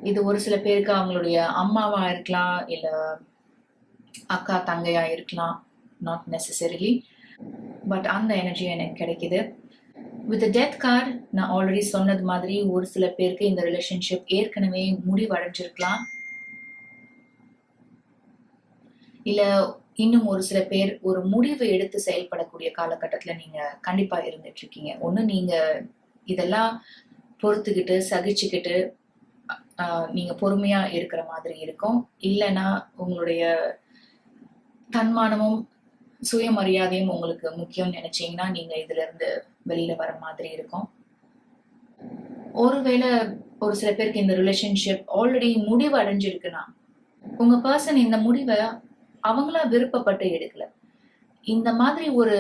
இது ஒரு சில பேருக்கு அவங்களுடைய அம்மாவா இருக்கலாம், இல்ல அக்கா தங்கையா இருக்கலாம். நாட் நெசசரிலி, பட் அந்த எனர்ஜி எனக்கு கிடைக்குது. வித் டெத் கார்டு நான் ஆல்ரெடி சொன்னது மாதிரி ஒரு சில பேருக்கு இந்த ரிலேஷன்ஷிப் ஏற்கனவே முடிவடைஞ்சிருக்கலாம். இல்ல இன்னும் ஒரு சில பேர் ஒரு முடிவு எடுத்து செயல்படக்கூடிய காலகட்டத்துல நீங்க கண்டிப்பா இருந்துட்டு இருக்கீங்க. ஒண்ணு நீங்க இதெல்லாம் பொறுத்துக்கிட்டு சகிச்சுக்கிட்டு நீங்க பொறுமையா இருக்கிற மாதிரி இருக்கும். இல்லைன்னா உங்களுடைய தன்மானமும் சுயமரியாதையும் உங்களுக்கு முக்கியம் நினைச்சீங்கன்னா நீங்க இதுல இருந்து வெளியில வர மாதிரி இருக்கும். ஒருவேளை ஒரு சில பேருக்கு இந்த ரிலேஷன்ஷிப் ஆல்ரெடி முடிவு அடைஞ்சிருக்குன்னா உங்க பர்சன் இந்த முடிவை அவங்களா விருப்பப்பட்டு எடுக்கல. இந்த மாதிரி ஒரு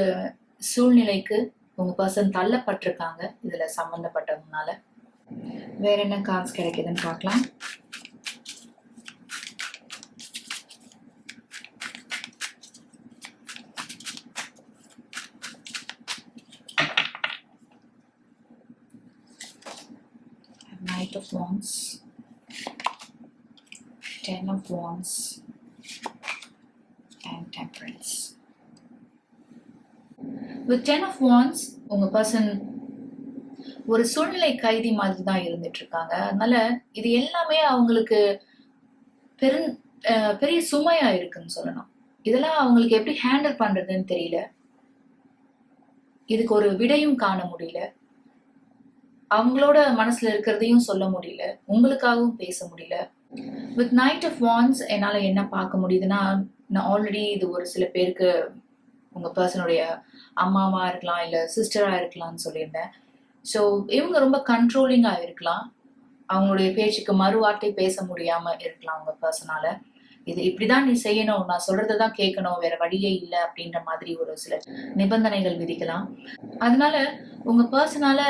சூழ்நிலைக்கு உங்க பர்சன் தள்ளப்பட்டிருக்காங்க இதுல சம்பந்தப்பட்டவங்கனால. வேற என்ன கார்ட்ஸ் கிடைக்குதுன்னு பார்க்கலாம். Knight of Wands, Ten of Wands and Temperance. With Ten of Wands உங்க பர்சன் ஒரு சூழ்நிலை கைதி மாதிரி தான் இருந்துட்டு இருக்காங்க. அதனால இது எல்லாமே அவங்களுக்கு பெரிய சுமையா இருக்குன்னு சொல்லணும். இதெல்லாம் அவங்களுக்கு எப்படி ஹேண்டில் பண்றதுன்னு தெரியல. இதுக்கு ஒரு விடையும் காண முடியல. அவங்களோட மனசுல இருக்கிறதையும் சொல்ல முடியல, உங்களுக்காகவும் பேச முடியல. வித் நைட் ஆஃப் வான்ஸ் என்னால என்ன பார்க்க முடியுதுன்னா, நான் ஆல்ரெடி இது ஒரு சில பேருக்கு உங்க பர்சனுடைய அம்மாவா இருக்கலாம், இல்ல சிஸ்டரா இருக்கலாம்னு சொல்லியிருந்தேன். ஸோ இவங்க ரொம்ப கண்ட்ரோலிங்கா இருக்கலாம். அவங்களுடைய பேச்சுக்கு மறுவார்த்தை பேச முடியாம இருக்கலாம் உங்க பர்சனால. இது இப்படிதான் நீ செய்யணும், நான் சொல்றதான் கேட்கணும், வேற வழியே இல்லை அப்படின்ற மாதிரி ஒரு சில நிபந்தனைகள் விதிக்கலாம். அதனால உங்க பர்சனால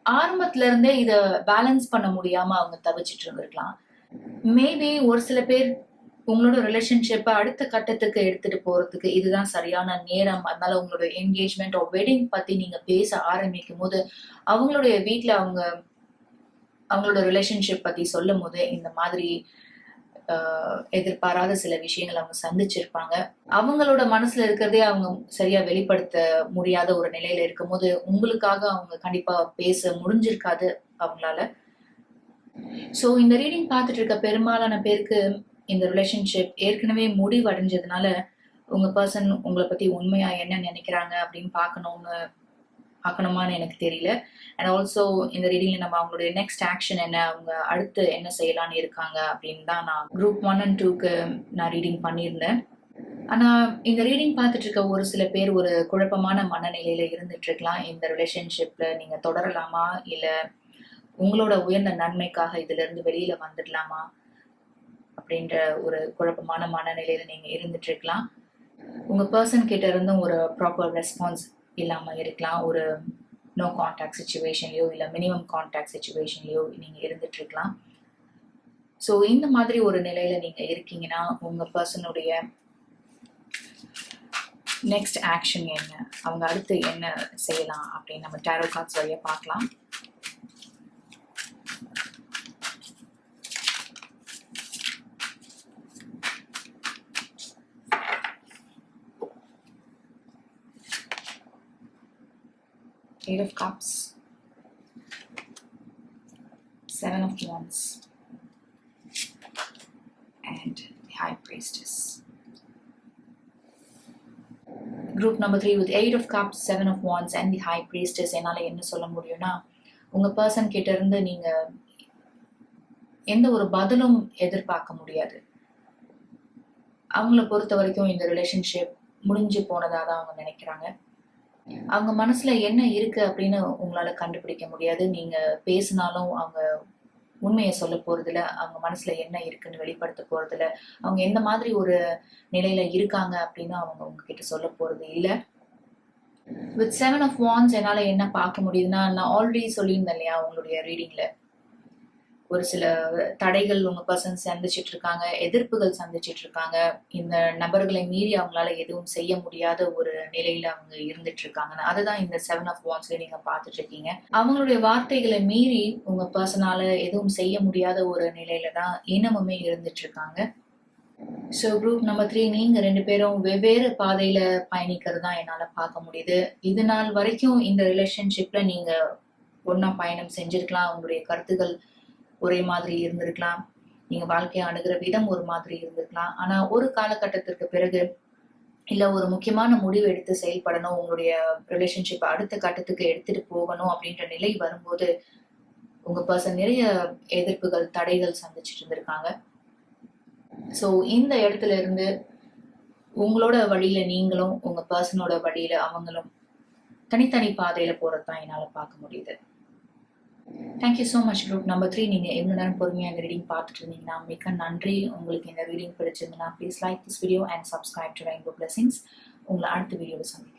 ஆரம்பத்துல இருந்தே இத பேலன்ஸ் பண்ண முடியாம அவங்க தவிச்சிட்டு இருந்திருக்கலாம். மேபி ஒரு சில பேர் உங்களோட ரிலேஷன்ஷிப்பை அடுத்த கட்டத்துக்கு எடுத்துட்டு போறதுக்கு இதுதான் சரியான நேரம். அதனால உங்களோட என்கேஜ்மெண்ட் வெட்டிங் பத்தி நீங்க பேச ஆரம்பிக்கும் போது அவங்களுடைய வீட்டுல அவங்களோட ரிலேஷன்ஷிப் பத்தி சொல்லும் போது இந்த மாதிரி எதிர்பாராத சில விஷயங்கள் அவங்க சந்திச்சிருப்பாங்க. அவங்களோட மனசுல இருக்கிறதே அவங்க சரியா வெளிப்படுத்த முடியாத ஒரு நிலையில இருக்கும் போது உங்களுக்காக அவங்க கண்டிப்பா பேச முடிஞ்சிருக்காது அவங்களால. ஸோ இந்த ரீடிங் பார்த்துட்டு இருக்க பெரும்பாலான பேருக்கு இந்த ரிலேஷன்ஷிப் ஏற்கனவே முடிவடைஞ்சதுனால உங்க பர்சன் உங்களை பத்தி உண்மையா என்ன நினைக்கிறாங்க அப்படின்னு பார்க்கணுமான்னு எனக்கு தெரியல. அண்ட் ஆல்சோ இந்த ரீடிங்ல நம்ம அவங்களுடைய நெக்ஸ்ட் ஆக்ஷன் என்ன, அவங்க அடுத்து என்ன செய்யலான்னு இருக்காங்க அப்படின்னு தான் நான் குரூப் 1 and 2க்கு நான் ரீடிங் பண்ணியிருந்தேன். ஆனா இந்த ரீடிங் பார்த்துட்டு இருக்க ஒரு சில பேர் ஒரு குழப்பமான மனநிலையில இருந்துட்டு இருக்கலாம். இந்த ரிலேஷன்ஷிப்ல நீங்க தொடரலாமா, இல்ல உங்களோட உயர்ந்த நன்மைக்காக இதுல இருந்து வெளியில வந்துடலாமா அப்படின்ற ஒரு குழப்பமான மனநிலையில நீங்க இருந்துட்டு இருக்கலாம். உங்க பர்சன் கிட்ட இருந்தும் ஒரு ப்ராப்பர் ரெஸ்பான்ஸ் இல்லாம இருக்கலாம். ஒரு நோ கான்டாக்ட் சிச்சுவேஷன்லயோ இல்ல மினிமம் கான்டாக்ட் சிச்சுவேஷன்லயோ நீங்க இருந்துட்டு இருக்கலாம். ஸோ இந்த மாதிரி ஒரு நிலையில நீங்க இருக்கீங்கன்னா உங்க பர்சனுடைய நெக்ஸ்ட் ஆக்ஷன் என்ன, அவங்க அடுத்து என்ன செய்யலாம் அப்படின்னு நம்ம டாரோ கார்ட்ஸ் வழியா பார்க்கலாம். Eight of Cups, Seven of Wands and the High Priestess. Group number 3 with 8 of Cups, 7 of Wands and the High Priestess. என்னால என்ன சொல்ல முடியும்னா, உங்க பர்சன் கிட்ட இருந்து நீங்க எந்த ஒரு பதிலும் எதிர்பார்க்க முடியாது. அவங்கள பொறுத்த வரைக்கும் இந்த ரிலேஷன்ஷிப் முடிஞ்சு போனதா தான் அவங்க நினைக்கிறாங்க. அவங்க மனசுல என்ன இருக்கு அப்படின்னு உங்களால கண்டுபிடிக்க முடியாது. நீங்க பேசினாலும் அவங்க உண்மையை சொல்ல போறதில்ல, அவங்க மனசுல என்ன இருக்குன்னு வெளிப்படுத்த போறதில்ல, அவங்க எந்த மாதிரி ஒரு நிலையில இருக்காங்க அப்படின்னு அவங்க உங்ககிட்ட சொல்ல போறது இல்லை. வித் 7 of Wands என்னால என்ன பார்க்க முடியுதுன்னா, நான் ஆல்ரெடி சொல்லியிருந்தேன் இல்லையா உங்களுடைய ரீடிங்ல, ஒரு சில தடைகள் உங்க பர்சன் சந்திச்சிட்டு இருக்காங்க, எதிர்ப்புகள் சந்திச்சிட்டு இருக்காங்க. இந்த நபர்களை மீறி அவங்களால எதுவும் செய்ய முடியாத ஒரு நிலையில அவங்க இருந்துட்டு இருக்காங்க. அதுதான் இந்த 7 of Wandsல நீங்க பார்த்துட்டு இருக்கீங்க. அவங்களுடைய வார்த்தைகளை மீறி உங்க பர்சனால எதுவும் செய்ய முடியாத ஒரு நிலையில தான் இன்னமுமே இருந்துட்டு இருக்காங்க. ஸோ குரூப் நம்பர் 3 நீங்க 2 பேரும் வெவ்வேறு பாதையில பயணிக்கிறது தான் என்னால பார்க்க முடியுது. இது நாள் வரைக்கும் இந்த ரிலேஷன்ஷிப்ல நீங்க ஒன்னா பயணம் செஞ்சிருக்கலாம், உங்களுடைய கருத்துக்கள் ஒரே மாதிரி இருந்திருக்கலாம். நீங்க வாழ்க்கையை அணுகிற விதம் ஒரு மாதிரி இருந்திருக்கலாம். ஆனா ஒரு காலகட்டத்திற்கு பிறகு இல்ல ஒரு முக்கியமான முடிவு எடுத்து செயல்படணும், உங்களுடைய ரிலேஷன்ஷிப் அடுத்த கட்டத்துக்கு எடுத்துட்டு போகணும் அப்படின்ற நிலை வரும்போது உங்க பர்சன் நிறைய எதிர்ப்புகள், தடைகள் சந்திச்சுட்டு இருந்திருக்காங்க. ஸோ இந்த இடத்துல இருந்து உங்களோட வழியில நீங்களும், உங்க பர்சனோட வழியில அவங்களும் தனித்தனி பாதையில போறதுதான் என்னால பார்க்க முடியுது. Thank you so much group number 3. நீங்க எவ்வளவு நேரம் பொறுமையா இந்த ரீடிங் பார்த்துட்டு இருந்தீங்கன்னா மிக்க நன்றி. உங்களுக்கு இந்த ரீடிங் பிடிச்சிருந்ததுன்னா please like this video and subscribe to Rainbow blessings. உங்களை அடுத்த வீடியோவில் சந்திக்கிறேன்.